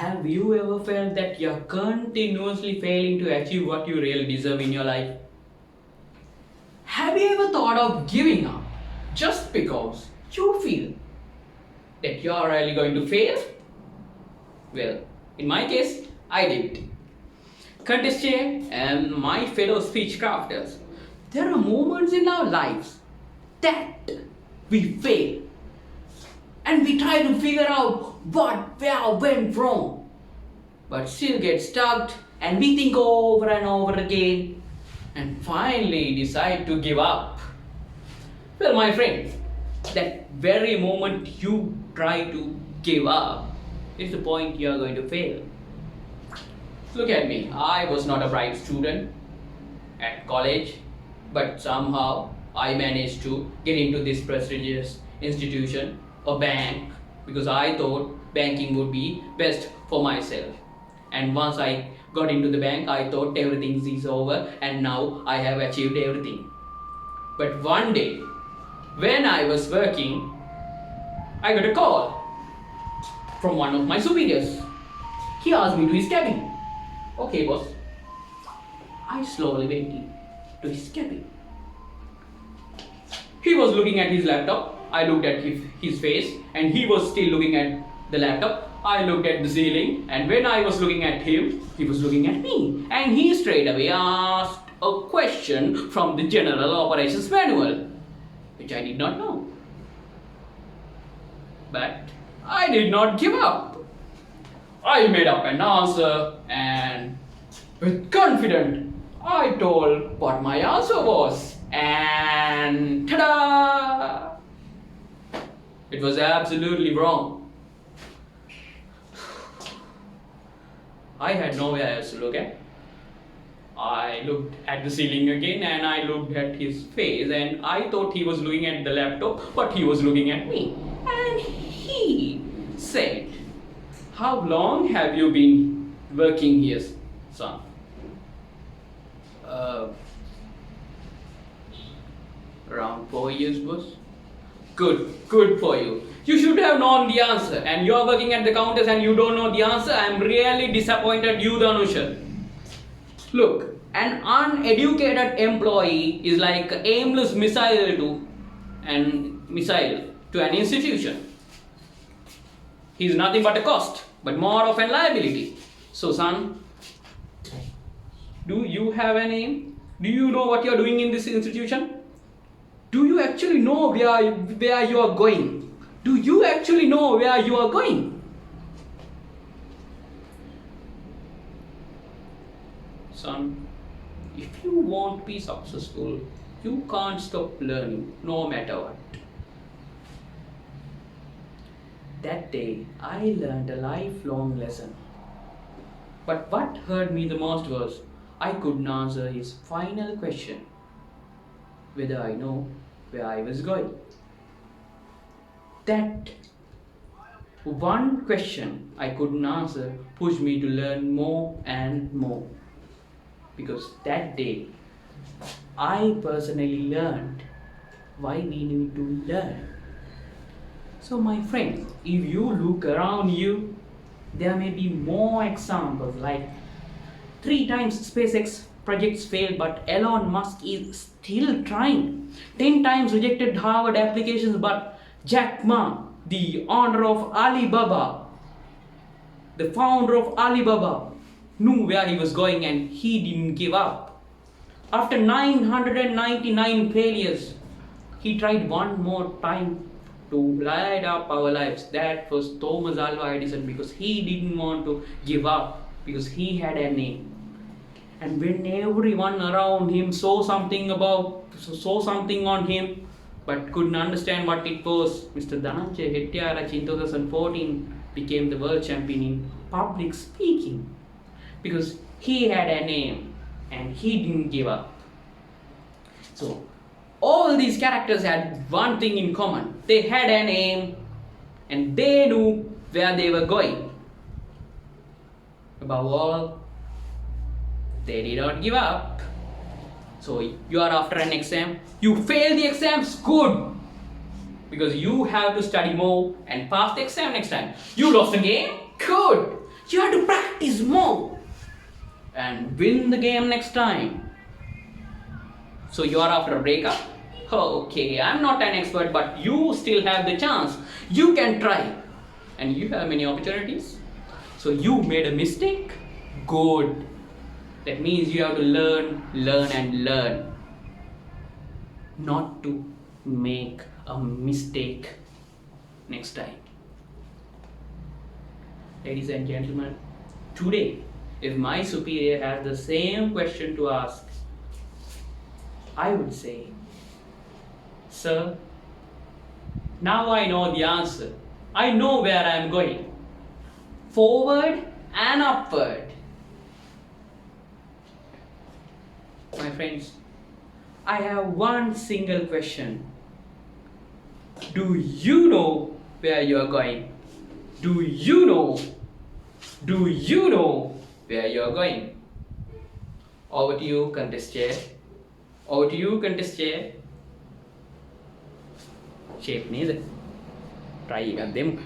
Have you ever felt that you're continuously failing to achieve what you really deserve in your life? Have you ever thought of giving up just because you feel that you're really going to fail? Well, in my case, I did. Contestant and my fellow speech crafters, there are moments in our lives that we fail and we try to figure out where went wrong, but still get stuck and we think over and over again and finally decide to give up. Well, my friend, that very moment you try to give up is the point you are going to fail. Look at me, I was not a bright student at college, but somehow I managed to get into this prestigious institution, a bank, because I thought banking would be best for myself. And once I got into the bank, I thought everything is over and now I have achieved everything. But one day, when I was working, I got a call from one of my superiors. He asked me to his cabin. Okay, boss. I slowly went in to his cabin. He was looking at his laptop. I looked at his face and he was still looking at the laptop. I looked at the ceiling and when I was looking at him, he was looking at me. And he straight away asked a question from the General Operations Manual, which I did not know. But I did not give up. I made up an answer and with confidence, I told what my answer was. And ta-da! It was absolutely wrong. I had nowhere else to look at. I looked at the ceiling again and I looked at his face and I thought he was looking at the laptop, but he was looking at me. And he said, "How long have you been working here, son?" Around 4 years, boss. Good for you. You should have known the answer and you're working at the counters and you don't know the answer. I'm really disappointed you, Dhanusha. Look, an uneducated employee is like an aimless missile to an institution. He's nothing but a cost, but more of a liability. So, son, do you have a name? Do you know what you're doing in this institution? Do you actually know where you are going? Do you actually know where you are going? Son, if you want to be successful, you can't stop learning, no matter what. That day, I learned a lifelong lesson. But what hurt me the most was, I couldn't answer his final question, whether I know where I was going. That one question I couldn't answer pushed me to learn more and more. Because that day, I personally learned why we need to learn. So my friends, if you look around you, there may be more examples like 3 times SpaceX projects failed but Elon Musk is still trying. 10 times rejected Harvard applications but Jack Ma, the owner of Alibaba, the founder of Alibaba, knew where he was going and he didn't give up. After 999 failures, he tried one more time to light up our lives. That was Thomas Alva Edison, because he didn't want to give up, because he had a name. And when everyone around him saw something on him but couldn't understand what it was, Mr. Dhanusha in 2014 became the world champion in public speaking, because he had a name and he didn't give up. So all these characters had one thing in common. They had a name and they knew where they were going. Above all, they did not give up. So you are after an exam, you fail the exams, good, because you have to study more and pass the exam next time. You lost the game, good, You have to practice more and win the game next time. So you are after a breakup? Okay, I'm not an expert, but you still have the chance. You can try. And you have many opportunities. So you made a mistake? Good. That means you have to learn and learn. Not to make a mistake next time. Ladies and gentlemen, today, if my superior has the same question to ask, I would say, sir, now I know the answer. I know where I am going. Forward and upward. My friends, I have one single question. Do you know where you are going? Do you know where you are going? Over to you, contest chair. Over to you, contest chair. Shape neither. Try them.